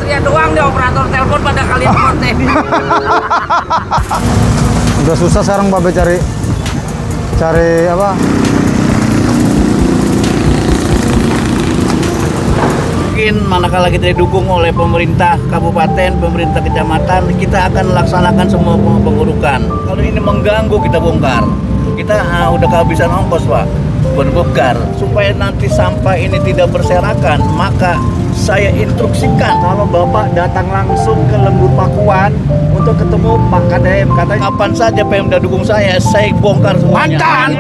Satria doang deh operator telepon pada kalian konten. Udah susah sekarang Babe cari apa? Mungkin manakala kita didukung oleh pemerintah kabupaten, pemerintah kecamatan, kita akan laksanakan semua pengurukan. Kalau ini mengganggu kita bongkar. Kita udah kehabisan ongkos Pak, berbongkar. Supaya nanti sampah ini tidak berserakan, maka saya instruksikan kalau Bapak datang langsung ke Lembur Pakuan untuk ketemu Pak Kadem. Katanya kapan saja Pemda dukung saya bongkar semuanya. Mantap.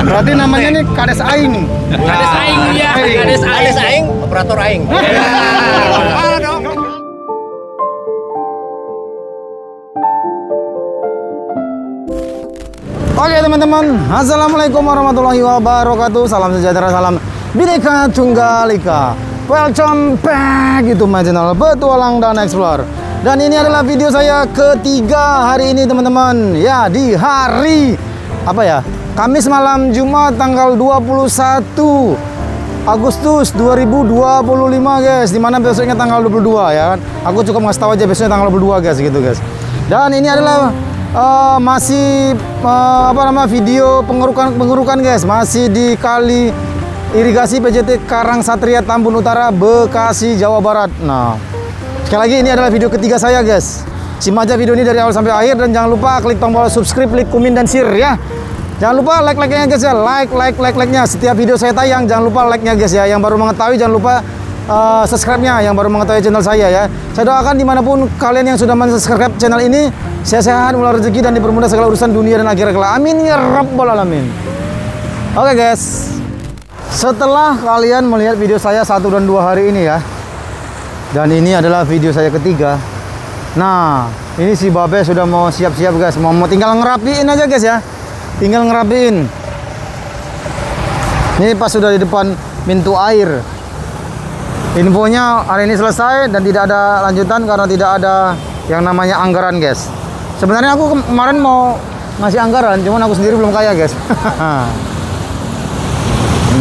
Berarti namanya nih Kades Aing. Kades Aing ya, Kades Aing, operator Aing. Oke teman-teman, assalamualaikum warahmatullahi wabarakatuh. Salam sejahtera, salam Bhinneka Tunggal Ika. Welcome back itu my channel Petualang dan Explore. Dan ini adalah video saya ketiga hari ini teman-teman. Ya, di hari apa ya? Kamis malam Jumat tanggal 21 Agustus 2025 guys. Dimana besoknya tanggal 22 ya kan. Aku cukup ngasih tahu aja besoknya tanggal 22 guys gitu guys. Dan ini adalah masih video pengurukan guys, masih di kali irigasi PJT Karang Satria Tambun Utara, Bekasi, Jawa Barat. Nah, sekali lagi ini adalah video ketiga saya guys. Simak aja video ini dari awal sampai akhir dan jangan lupa klik tombol subscribe, like, komen dan share ya. Jangan lupa like-nya guys ya, like-nya setiap video saya tayang, jangan lupa like-nya guys ya. Yang baru mengetahui jangan lupa subscribe-nya yang baru mengetahui channel saya ya. Saya doakan dimanapun kalian yang sudah men-subscribe channel ini, sehat-sehat, murah rezeki dan dipermudah segala urusan dunia dan akhirat kelak. Amin ya rabbal alamin. Oke guys, setelah kalian melihat video saya 1 dan 2 hari ini ya, dan ini adalah video saya ketiga. Nah, ini si Babe sudah mau siap-siap guys, mau tinggal ngerapiin aja guys ya. Tinggal ngerapiin. Ini pas sudah di depan pintu air. Infonya hari ini selesai dan tidak ada lanjutan karena tidak ada yang namanya anggaran guys. Sebenarnya aku kemarin mau ngasih anggaran, cuman aku sendiri belum kaya guys.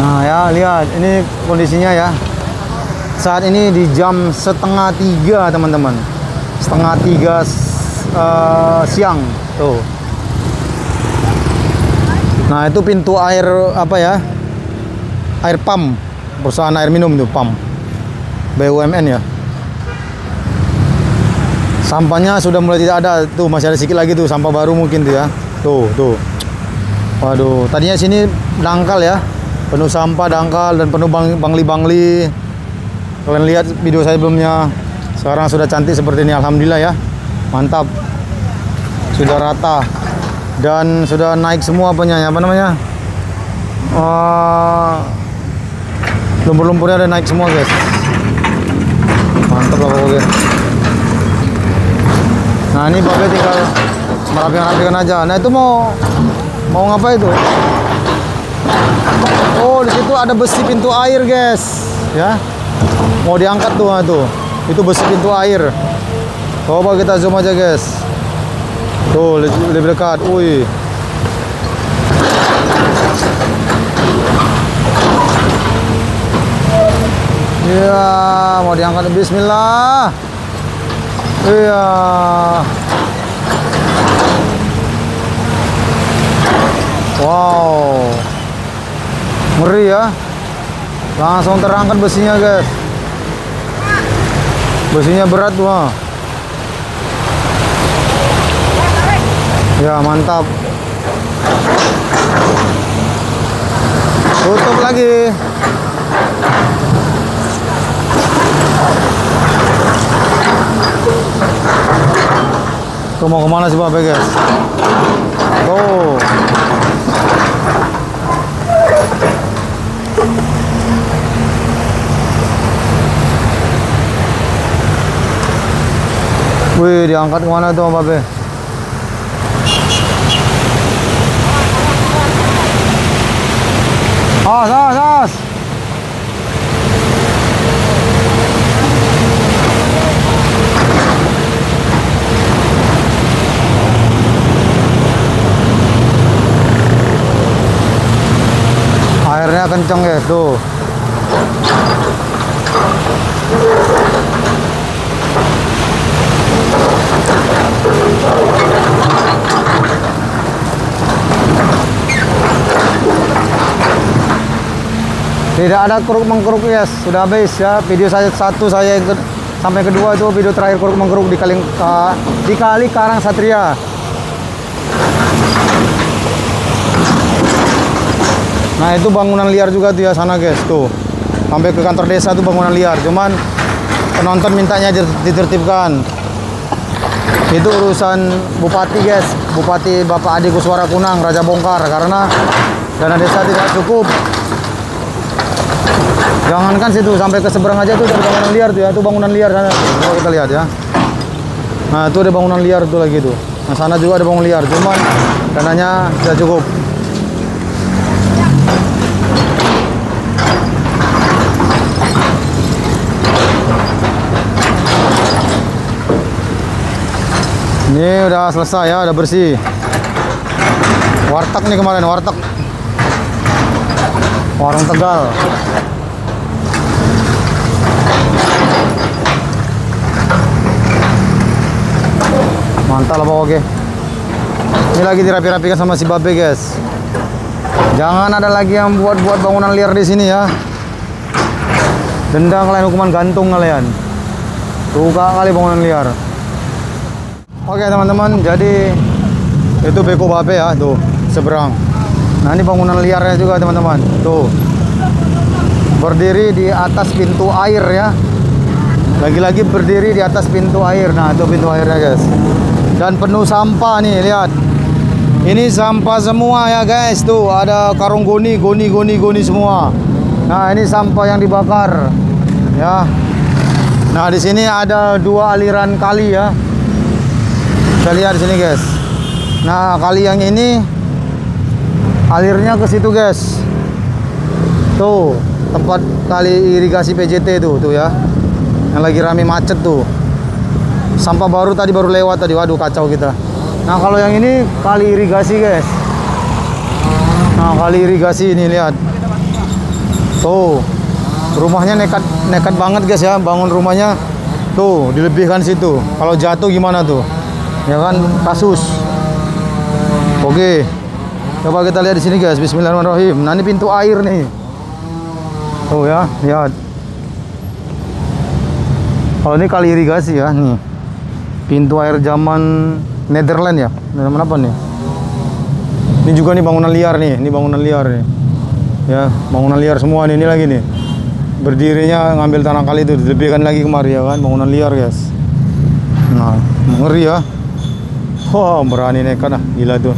Nah ya, lihat ini kondisinya ya. Saat ini di jam 2:30 teman-teman. 2:30 siang tuh. Nah itu pintu air apa ya, air pump, perusahaan air minum itu pump BUMN ya. Sampahnya sudah mulai tidak ada tuh, masih ada sedikit lagi tuh sampah baru mungkin tuh ya. Tuh waduh, tadinya sini dangkal ya, penuh sampah, dangkal dan penuh bangli-bangli. Kalian lihat video saya sebelumnya, sekarang sudah cantik seperti ini, alhamdulillah ya, mantap, sudah rata. Dan sudah naik semua apa namanya, lumpur-lumpurnya udah naik semua guys, mantap lah pokoknya. Nah ini Babe tinggal merapikan aja. Nah itu mau ngapa itu? Oh di situ ada besi pintu air guys ya, mau diangkat tuh. Itu besi pintu air. Coba kita zoom aja guys. Tuh lebih dekat, wih. Iya, mau diangkat. Bismillah. Iya. Wow, ngeri ya. Langsung terangkat besinya guys. Besinya berat tuh. Ya mantap. Tutup lagi. Tuh mau kemana sih Babe guys? Tuh. Wih, diangkat kemana tuh Babe? As. Airnya kenceng ya tuh. Tidak ada keruk mengkeruk guys, sudah habis ya. Video saya satu saya yang sampai kedua itu video terakhir keruk mengkeruk di kali Karang Satria. Nah itu bangunan liar juga tuh ya sana guys tuh. Sampai ke kantor desa tuh bangunan liar. Cuman penonton mintanya ditertibkan. Itu urusan bupati guys, bupati Bapak Adi Kuswara Kunang, Raja Bongkar, karena dana desa tidak cukup. Jangankan situ, sampai ke seberang aja tuh ada bangunan liar tuh ya, itu bangunan liar sana. Coba kita lihat ya. Nah itu ada bangunan liar tuh lagi tuh. Nah sana juga ada bangunan liar, cuman dananya tidak cukup. Ini udah selesai ya, udah bersih. Warteg nih kemarin, warteg. Warung Tegal. Mantap lah pokoknya. Ini lagi dirapi-rapikan sama si Babe guys. Jangan ada lagi yang buat bangunan liar di sini ya. Denda kalian, hukuman gantung kalian. Ruga kali bangunan liar. Oke teman-teman, jadi itu Beko Babe ya, tuh seberang. Nah ini bangunan liarnya juga teman-teman, tuh berdiri di atas pintu air ya. Lagi-lagi berdiri di atas pintu air. Nah itu pintu airnya guys. Dan penuh sampah nih, lihat. Ini sampah semua ya guys, tuh ada karung goni semua. Nah ini sampah yang dibakar ya. Nah di sini ada 2 aliran kali ya. Kita lihat di sini guys. Nah kali yang ini alirnya ke situ guys. Tuh tempat kali irigasi PJT tuh ya. Yang lagi rame macet tuh. Sampah baru tadi baru lewat tadi. Waduh kacau kita. Nah kalau yang ini kali irigasi guys. Nah kali irigasi ini lihat. Tuh rumahnya nekat banget guys ya. Bangun rumahnya tuh dilebihkan situ. Kalau jatuh gimana tuh? Ya kan kasus. Oke. Coba kita lihat di sini guys. Bismillahirrahmanirrahim. Nah ini pintu air nih. Tuh ya, lihat. Kalau ini kali irigasi ya nih. Pintu air zaman Netherlands ya. Zaman apa nih? Ini juga nih bangunan liar nih. Ini bangunan liar nih. Ya, bangunan liar semua nih. Ini lagi nih. Berdirinya ngambil tanah kali itu, dilebihkan lagi kemari ya kan, bangunan liar guys. Nah, ngeri ya. Wah, berani nekat ah, gila tuh.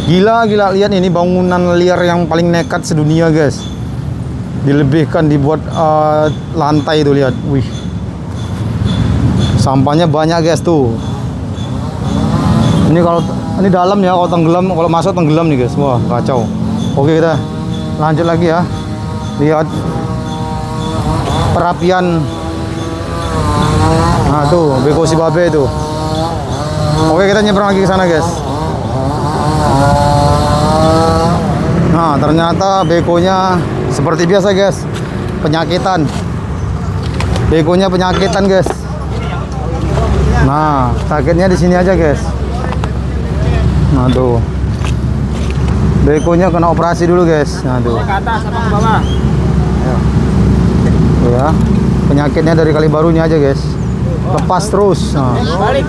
Gila, lihat ini bangunan liar yang paling nekat sedunia guys. Dilebihkan, dibuat lantai itu, lihat. Wih. Sampahnya banyak guys tuh. Ini kalau ini dalam ya, kalau tenggelam, kalau masuk tenggelam nih guys. Wah, kacau. Oke, kita lanjut lagi ya. Lihat perapian. Nah, tuh Beko si Babe tuh. Oke, kita nyebrang lagi ke sana guys. Nah ternyata bekonya seperti biasa guys, penyakitan. Bekonya penyakitan guys. Nah sakitnya di sini aja guys. Nah tuh bekonya kena operasi dulu guys. Nah tuh Ke atas apa ke bawah? ya, penyakitnya dari kali barunya aja guys. Lepas terus. Nah. Balik.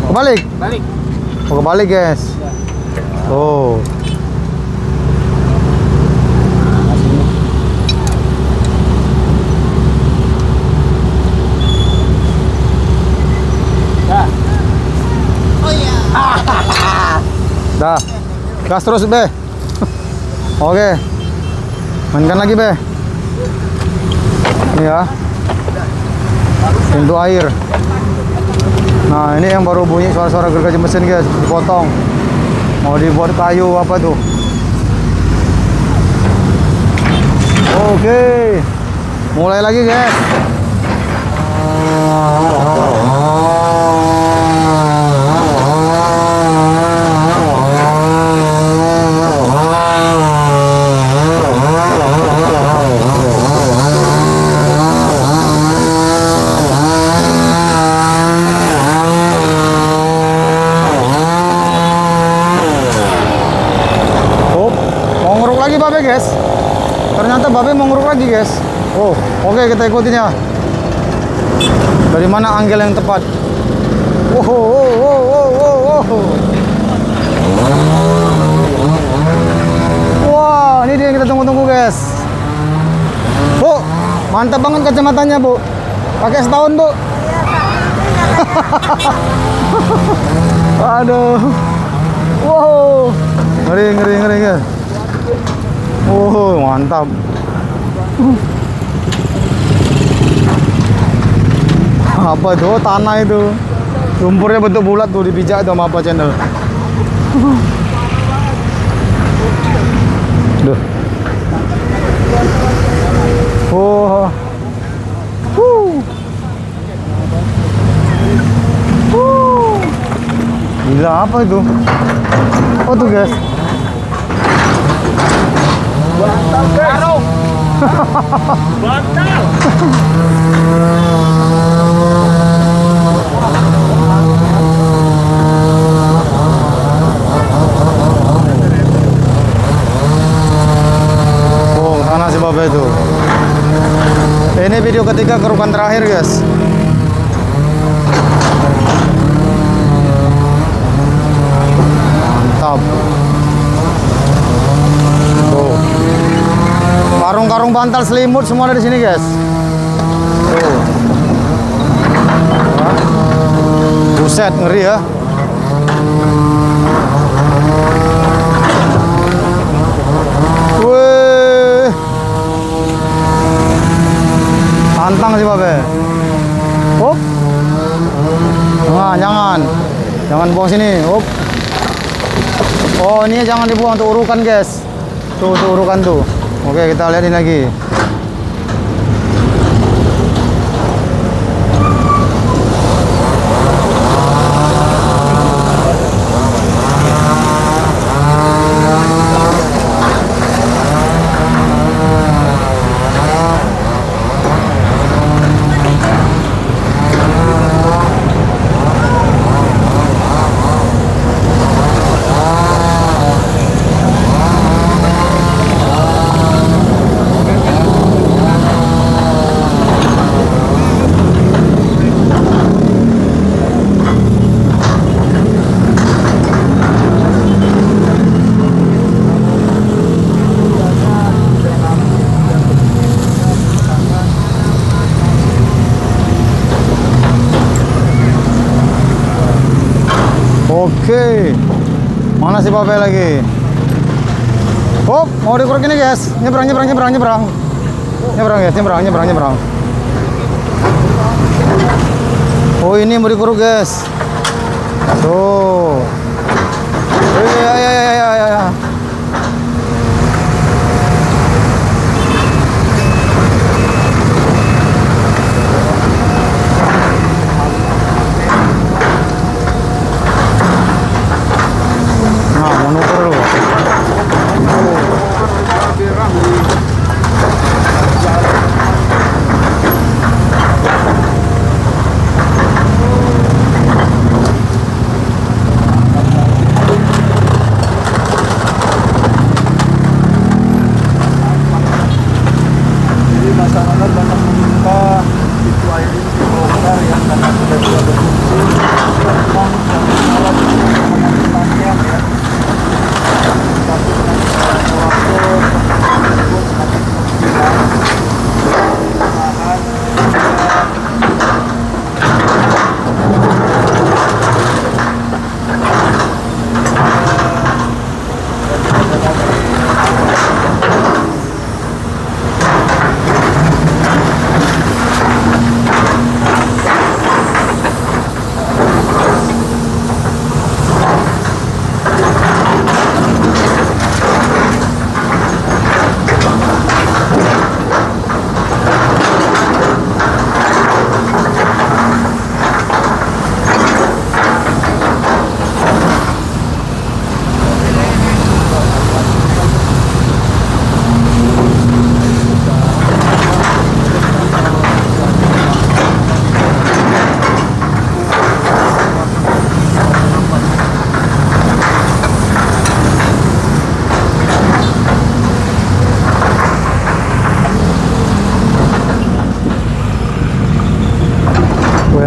Kebalik. Oh, kebalik guys. Oh. Dah. Gas terus, Be. Oke. Mainkan lagi, Be. Ini ya. Pintu air. Nah ini yang baru bunyi suara-suara gergaji mesin guys, dipotong. Mau dibuat kayu apa tuh. Oke, mulai lagi guys. Mau ngeruk lagi Babe guys. mantap, Babe mau ngeruk lagi guys. Oh, oke kita ikutin ya. Dari mana angle yang tepat? Oh, oh, oh, oh, oh, oh. Wah, ini dia yang kita tunggu-tunggu guys. Bu, mantap banget kacamatanya Bu. Pakai setahun Bu. Aduh. Wow. Ngeri, ngeri, ngeri guys. Mantap. Apa itu? Oh, tanah itu. Lumpurnya bentuk bulat tuh, dipijak tuh sama apa channel. Duh. Oh. Gila, apa itu? Oh tuh guys. Bantal guys. Bantal. Oh, sana si Babe itu. Ini video ketiga kerukan terakhir guys. Mantap. Tuh. Karung-karung bantal selimut semua ada di sini guys. Tuh. Buset, ngeri ya. Wih. Tantang sih Babe. Hop. Nah, jangan buang sini. Hop. Oh, ini jangan dibuang untuk urukan guys. Tuh, untuk urukan tuh. Oke, kita lihat ini lagi. Oke, mana si Babe lagi? Hop, mau dikuruk ini guys. Nyebrang guys, nyebrang. Oh, ini mau dikuruk guys. Tuh. Ya. Nah, mengukur dulu.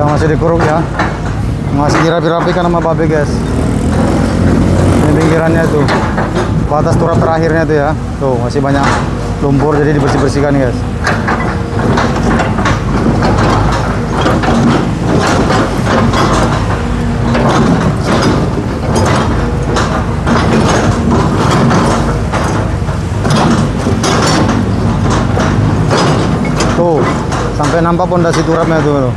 masih dikeruk ya. Masih dirapi-rapikan sama babe guys. Ini pinggirannya tuh. Batas turap terakhirnya tuh ya. Tuh masih banyak lumpur jadi dibersih-bersihkan guys. Tuh, sampai nampak pondasi turapnya tuh.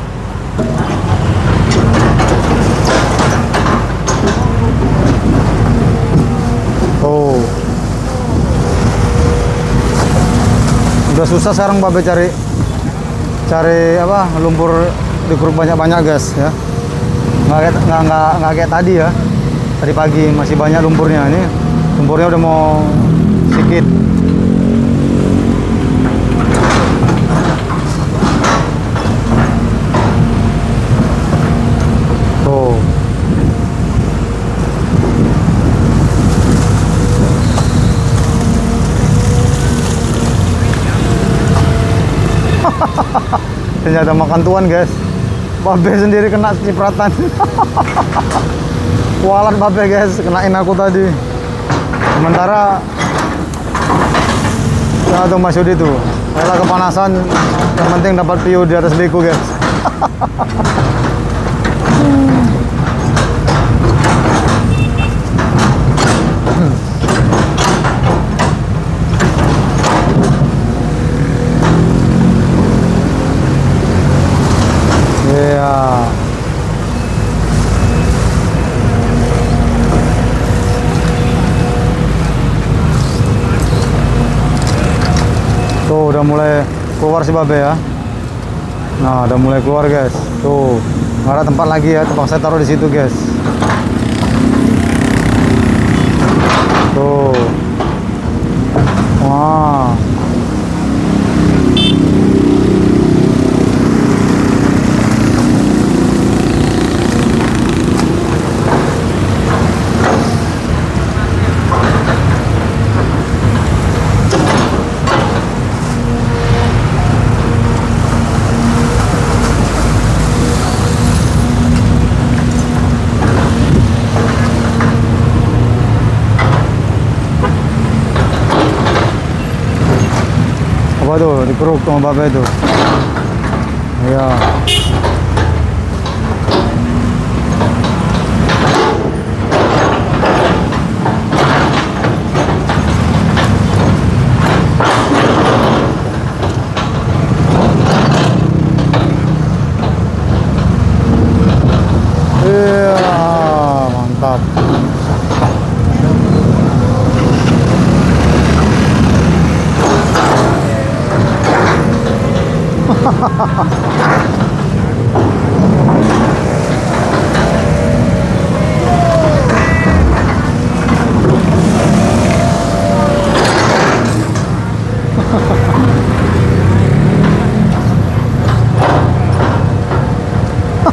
Tuh. Udah susah sekarang babe cari apa lumpur dikeruk banyak-banyak guys ya. Nggak kayak tadi ya. Tadi pagi masih banyak lumpurnya, ini lumpurnya udah mau sedikit. Tuh. Ternyata makan tuan guys. Babe sendiri kena cipratan. Kualat babe guys, kenain aku tadi. Sementara ya tuh Mas Yudi tuh rela kepanasan, yang penting dapat view di atas beku guys. Tuh udah mulai keluar si babe ya. Nah udah mulai keluar guys. Tuh nggak ada tempat lagi ya, tempat saya taruh di situ guys. Tuh. Wah. Apa tuh dikeruk sama babe tuh. Ya. Iya, mantap.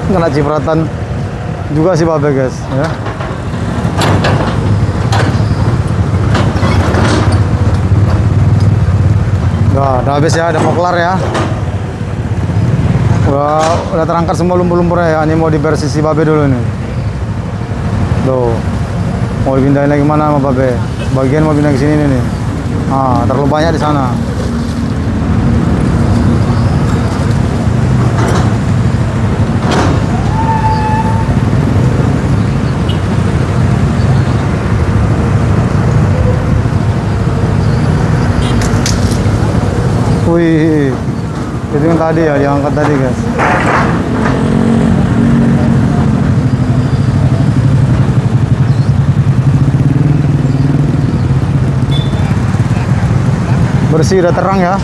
Kena cipratan juga si babe guys ya. Udah habis ya, udah mau kelar ya. Udah terangkat semua lumpur-lumpurnya ya. Ini mau dibersih si babe dulu nih. Tuh. Mau dipindahin lagi mana sama babe? Bagian mau pindah ke sini nih. Ah, terlalu banyak di sana. Wih, itu yang tadi ya, diangkat tadi guys. Bersih, udah terang ya.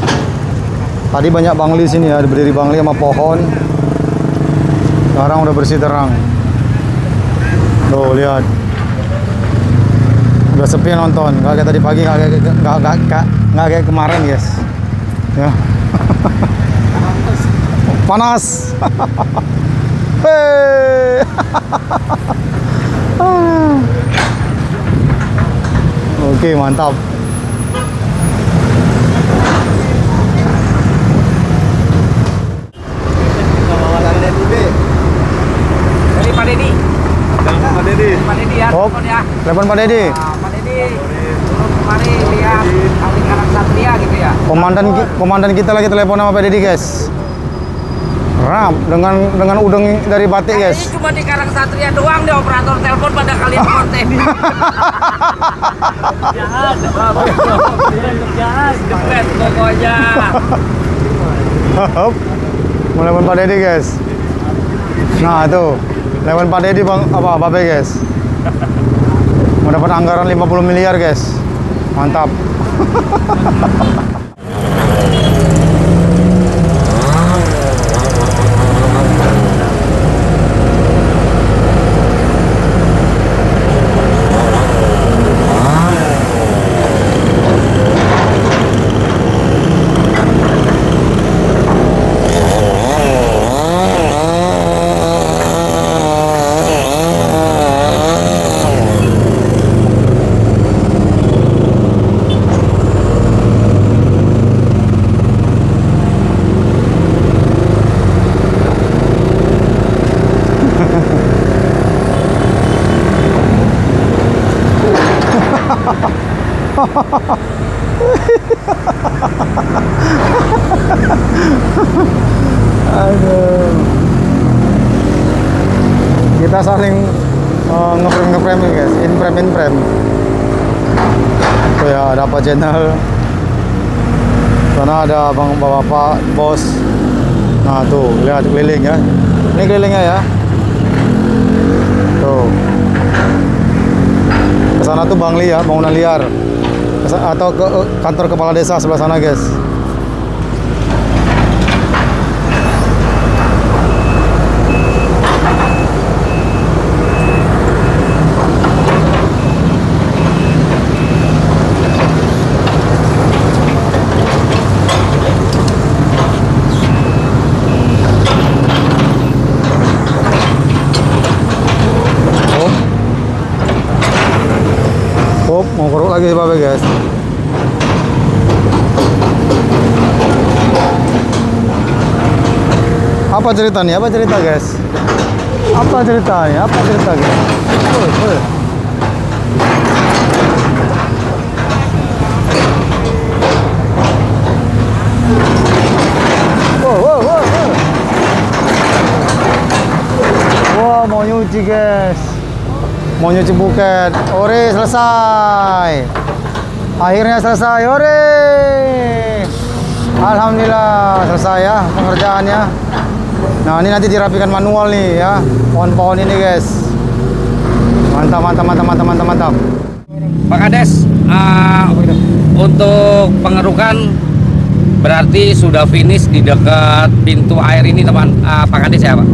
Tadi banyak bangli sini ya, berdiri bangli sama pohon. Sekarang udah bersih terang. Tuh lihat, udah sepi nonton. Nggak kayak tadi pagi, nggak kayak kemarin guys. Ya. Panas. Hei. Oke, mantap. Telepon Pak Dedi. Pak Dedi, turun kemari lihat kali Karang Satria gitu ya. Komandan kita lagi telepon sama Pak Dedi, guys. Ram dengan udeng dari batik, guys. Ini cuma di Karang Satria doang deh operator telepon pada kalian konten. Jahat, jahat, jepret pokoknya. Telepon Pak Dedi, guys. Nah, itu telepon Pak Dedi Bang apa Babe, guys. Mau dapat anggaran 50 miliar, guys. Mantap. Aduh. Kita saling nge-frame nih, guys. In frame. Tuh ya, ada apa channel. Sana ada abang bapak bos. Nah tuh, lihat keliling ya. Ini kelilingnya ya. Tuh. Kesana tuh Bangli ya, bangunan liar. Atau ke kantor kepala desa sebelah sana, guys. Mau keruk lagi si Babe, guys. Apa cerita nih? Apa cerita, guys? Apa ceritanya? Apa cerita, guys? Wah, mau nyuci, guys. Mau nyuci buket. Ore, selesai. Akhirnya selesai. Ore. Alhamdulillah selesai ya pengerjaannya. Nah, ini nanti dirapikan manual nih ya. Pohon-pohon ini, guys. Mantap. Pak Kades, untuk pengerukan berarti sudah finish di dekat pintu air ini, teman. Pak Kades ya, Pak?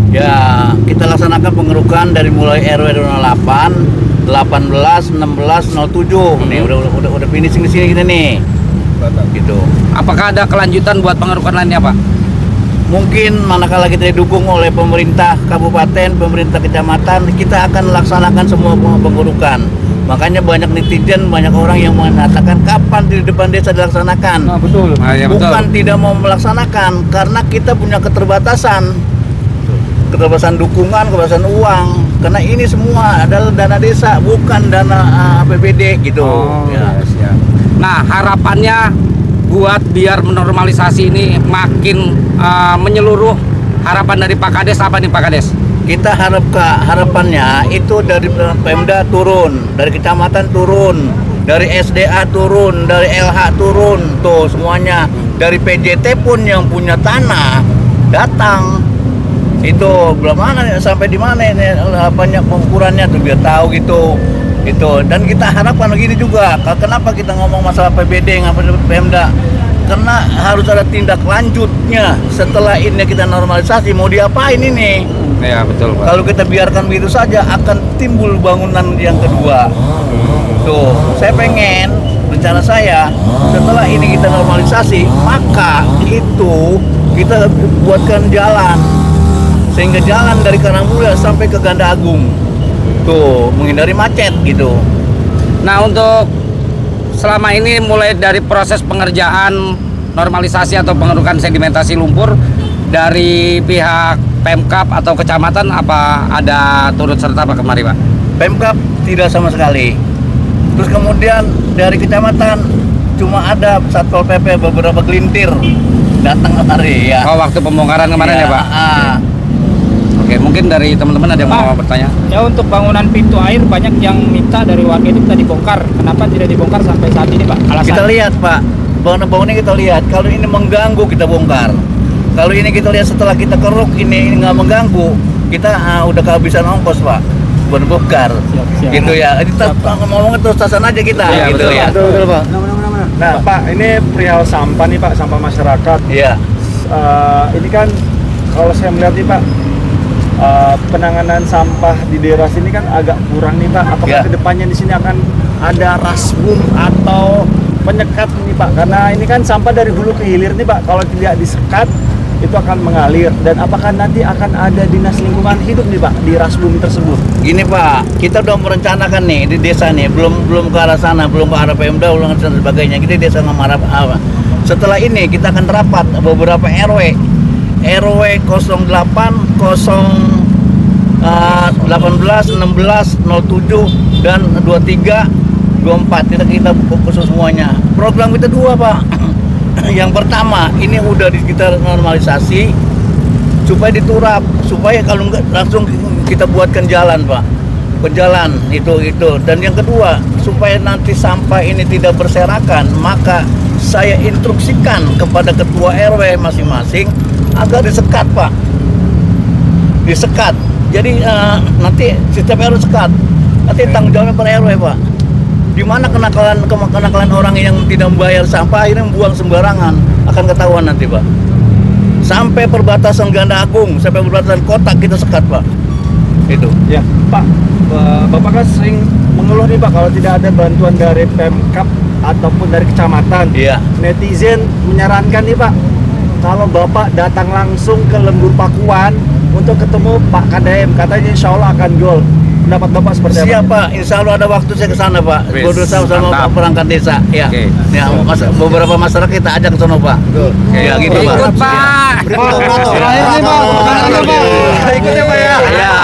Ya, kita laksanakan pengerukan dari mulai RW 08, 18, 16, 07. Nih udah finishing di sini kita nih. Gitu. Apakah ada kelanjutan buat pengerukan lainnya, Pak? Mungkin manakala kita didukung oleh pemerintah kabupaten, pemerintah kecamatan, kita akan laksanakan semua pengerukan. Makanya banyak netizen, banyak orang yang mengatakan kapan di depan desa dilaksanakan. Nah, betul. Ya, betul. Bukan tidak mau melaksanakan, karena kita punya keterbatasan dukungan, keterbatasan uang. Karena ini semua adalah dana desa, bukan dana APBD gitu. Oh, ya. Yes. Nah, harapannya buat biar menormalisasi ini makin menyeluruh, harapan dari Pak Kades apa nih, Pak Kades? Kita harapannya itu dari Pemda turun, dari kecamatan turun, dari SDA turun, dari LH turun, tuh semuanya. Dari PJT pun yang punya tanah datang. Itu belum mana sampai di mana ini banyak pengukurannya tuh biar tahu gitu. Dan kita harapkan begini juga. Kenapa kita ngomong masalah PBD ngapa Pemda? Karena harus ada tindak lanjutnya setelah ini kita normalisasi. Mau diapain ini? Ya, betul, Pak. Kalau kita biarkan begitu saja akan timbul bangunan yang kedua. Tuh, saya pengen rencana saya setelah ini kita normalisasi, maka itu kita buatkan jalan sehingga jalan dari Karangmulia sampai ke Ganda Agung. Tuh, menghindari macet gitu. Nah, untuk selama ini mulai dari proses pengerjaan normalisasi atau pengerukan sedimentasi lumpur dari pihak Pemkab atau kecamatan, apa ada turut serta Pak kemari, Pak? Pemkab Tidak sama sekali. Terus kemudian dari kecamatan cuma ada Satpol PP beberapa gelintir datang kemari ya. Oh, waktu pembongkaran kemarin ya, Pak? Oke, mungkin dari teman-teman ada yang mau bertanya? Ya, untuk bangunan pintu air banyak yang minta dari warga itu kita dibongkar. Kenapa tidak dibongkar sampai saat ini, Pak? Alasan? Kita lihat, Pak, bangunan-bangunan kita lihat. Kalau ini mengganggu kita bongkar. Kalau ini kita lihat setelah kita keruk ini nggak mengganggu, kita udah kehabisan ongkos, Pak. Bongkar. Siap. Gitu ya. Kita ngomongin terus tasan aja kita. Iya, gitu betul, ya. Betul, Pak. Nah, Pak, ini perihal sampah nih, Pak, sampah masyarakat. Iya. Ini kan kalau saya melihat nih, Pak, penanganan sampah di daerah sini kan agak kurang nih, Pak. Apakah Ya. kedepannya di sini akan ada rasbum atau penyekat nih, Pak? Karena ini kan sampah dari hulu ke hilir nih, Pak. Kalau tidak disekat itu akan mengalir. Dan apakah nanti akan ada dinas lingkungan hidup nih, Pak, di rasbum tersebut? Gini, Pak, kita udah merencanakan nih di desa nih, belum ke arah sana, belum ke arah Pemda, belum dan sebagainya. Kita di desa Ngamarap. Setelah ini kita akan rapat beberapa RW 08, 18, 16, 07 dan 23, 24 kita fokus semuanya. Program kita dua, Pak. Yang pertama ini udah kita normalisasi supaya diturap, supaya kalau enggak langsung kita buatkan jalan, Pak. Berjalan itu. Dan yang kedua, supaya nanti sampah ini tidak berserakan, maka saya instruksikan kepada ketua RW masing-masing agar disekat, Pak. Disekat. Jadi nanti setiap RW sekat. Nanti tanggung jawabnya per RW, Pak. Di mana kenakalan orang yang tidak membayar sampah akhirnya membuang sembarangan akan ketahuan nanti, Pak. Sampai perbatasan Ganda Agung, sampai perbatasan kota kita sekat, Pak. Itu. Ya, Pak, Bapak kan sering mengeluh nih, Pak, kalau tidak ada bantuan dari Pemkab ataupun dari kecamatan. Iya. Netizen menyarankan nih, Pak, kalau Bapak datang langsung ke Lembur Pakuan untuk ketemu Pak KDM, katanya insya Allah akan gol. Pendapat Bapak seperti apa? Siapa? Insya Allah ada waktu saya ke sana, Pak. Wis, Bersama sama mantap. perangkat desa. Ya. Oke. Ya, beberapa masyarakat kita ajak ke sana, Pak. Ya, gitu, Pak. Ikut, Pak. Terakhir nih, Pak. Pertanyaan, Pak. Ikutnya, Pak, ya. Ya.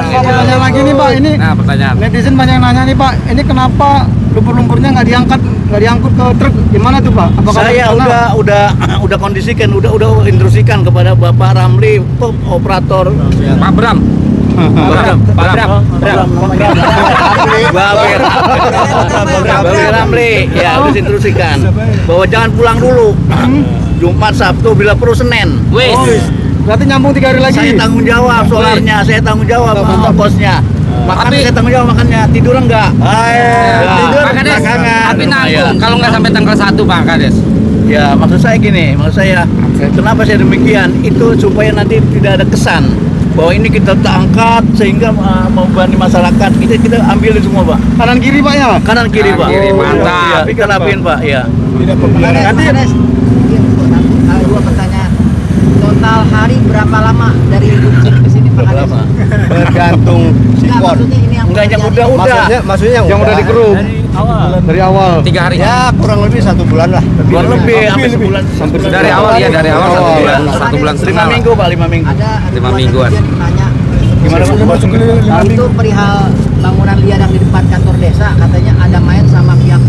Pak, pertanyaan lagi nih, Pak. Ini Nah, pertanyaan. netizen banyak nanya nih, Pak. Ini kenapa lumpur-lumpurnya nggak diangkut ke truk? Gimana tuh, Pak? Apakah Saya udah kondisikan, udah instruksikan kepada Bapak Ramli, operator Pak Bram. Babir Ramli, ya harus instruksikan bahwa jangan pulang dulu. Jumat, Sabtu, bila perlu Senin. Wis. berarti nyambung 3 hari lagi. Saya tanggung jawab solarnya, saya tanggung jawab ongkosnya. Makan saya tanggung jawab makannya, tidur enggak? Tidur, Pak Kades. Tapi nanggung kalau nggak sampai tanggal 1, Pak Kades. Ya, maksud saya gini, kenapa saya demikian? Itu supaya nanti tidak ada kesan bahwa ini kita angkat sehingga membebani masyarakat. Kita ambilin semua, Pak. Kanan kiri, Pak, ya? Kanan kiri, Pak. kiri, mantap. Ya, kita rapiin, Pak. Ya. Nanti dua pertanyaan. Total hari berapa lama dari Bukit ke sini, Pak Kades? Berapa? bergantung Enggak, maksudnya ini yang Enggak, yang terjadi. udah. Maksudnya yang udah dikeruk dari awal. 3 hari. Ya, kurang lebih 1 bulan lah. Bulan lebih, sampai sebulan. Dari awal ya, dari awal 1 bulan, 1 bulan 5 setengah. minggu, Pak, 5 minggu. Ada 5 dua mingguan. netizen nanya Gimana, Pak? itu perihal bangunan liar yang di depan kantor desa, katanya ada main sama pihak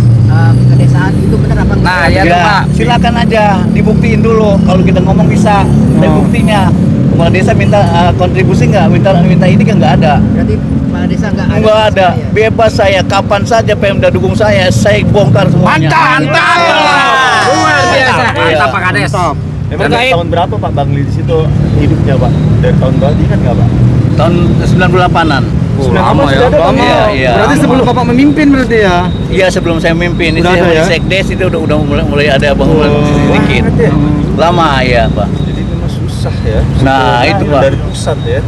kedesaan, itu benar apa enggak? Nah, ya tuh, Pak. Silakan aja dibuktiin dulu. Kalau kita ngomong bisa, dan buktinya. Kepala desa minta kontribusi nggak? Minta ini kan nggak ada. Berarti Pak Desa enggak ada? Nggak ada. Ya? Bebas saya. Kapan saja Pemda dukung saya bongkar semuanya. Mantap. Luar biasa. Mantap, Pak Kades. Emang dari Terkait- tahun berapa Pak Bangli di situ hidupnya, Pak? Dari tahun berapa? Kan nggak, Pak? Tahun 98-an. Lama ya. Lama. Iya, iya. Berarti sebelum Bapak memimpin berarti ya? Iya, sebelum saya mimpin. Udah Saya ada ya? Sekdes itu udah mulai ada bangunan sedikit. ya? Lama ya, Pak. Jadi memang susah ya. Nah, itu, Pak. Dari pusat ya.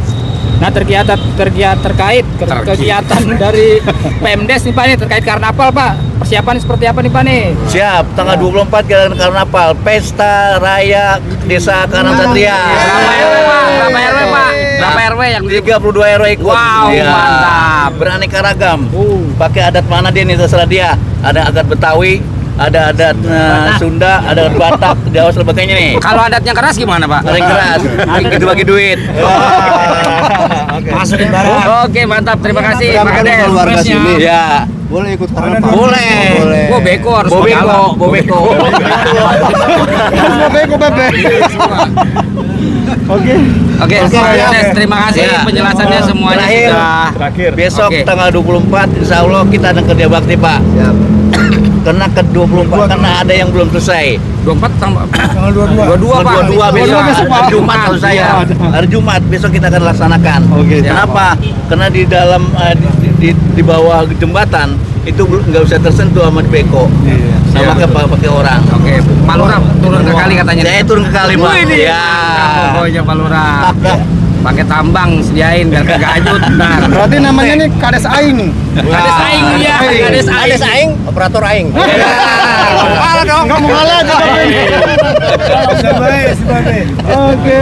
Nah, terkait kegiatan dari Pemdes nih, Pak, nih terkait karnaval, Pak. Persiapan seperti apa nih, Pak, nih? Siap, tanggal 24 Karnaval, Pesta Raya Desa Karangsatria. Berapa RW, Pak? Berapa RW, Pak? Berapa RW yang 32 RW ikut. Wow, mantap. Beraneka ragam. Pakai adat mana dia nih, terserah dia. Ada adat Betawi, ada adat Sunda, ada adat Batak, Jawa sebagainya nih. Kalau adatnya keras gimana, Pak? Ada yang keras, gitu bagi duit. Masukin barang. Oke, mantap. Terima kasih, Pak Kades. Keluarga sini. Ya, Boleh ikut karnaval. boleh. Gua beko harus Bobeko, Bobeko. Beko bebe. Oke. Oke, Pak Kades, terima kasih Ya. penjelasannya semuanya Terakhir. sudah. Besok Oke. tanggal 24 Insya Allah kita ada kerja bakti Pak. Karena ke 24 karena ada yang belum selesai. 24 tanggal 22, Pak. 22 besok. Hari Jumat Jumat. maksud saya. Hari Jumat besok kita akan laksanakan. Kenapa? Karena di dalam di bawah jembatan itu nggak bisa tersentuh sama beko. Sama pakai orang. Oke, Pak Lurah turun ke kali katanya. Saya turun ke kali Pak. Ya. Pokoknya Pak Lurah. Pakai tambang sediain biar kagak hanyut. Benar. Berarti namanya nih Kades Aing. Kades aing ya, Kades aing. Aing, operator Aing. Kalah dong. Enggak mau kalah aja. Oke.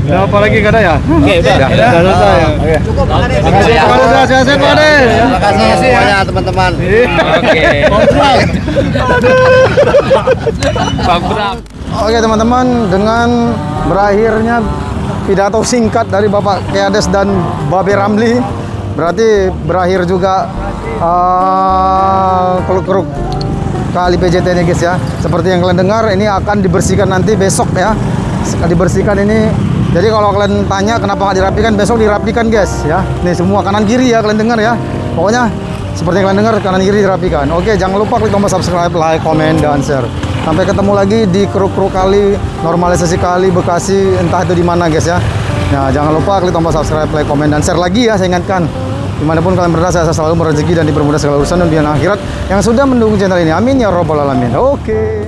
Nah, apa lagi kada ya? Oke, udah. Udah selesai. Cukup Pak Kades. Makasih Pak Kades, sehat-sehat Pak Kades. Terima kasih semuanya teman-teman. Oke. Pak Bram. Oke teman-teman, dengan berakhirnya pidato singkat dari Bapak Kades dan Babe Ramli, berarti berakhir juga keruk-keruk kali PJT ini guys ya. Seperti yang kalian dengar, ini akan dibersihkan nanti besok ya. Dibersihkan ini. Jadi kalau kalian tanya kenapa nggak dirapikan, besok dirapikan guys ya. Nih semua kanan kiri ya kalian dengar ya. Pokoknya seperti yang kalian dengar, kanan kiri dirapikan. Oke, jangan lupa klik tombol subscribe, like, komen, dan share. Sampai ketemu lagi di keruk-keruk kali, normalisasi kali, Bekasi, entah itu di mana guys ya. Nah, jangan lupa klik tombol subscribe, like, komen, dan share lagi ya, saya ingatkan. Dimanapun kalian berada, saya selalu berrezeki dan dipermudah segala urusan dunia dan akhirat yang sudah mendukung channel ini. Amin ya robbal alamin. Oke.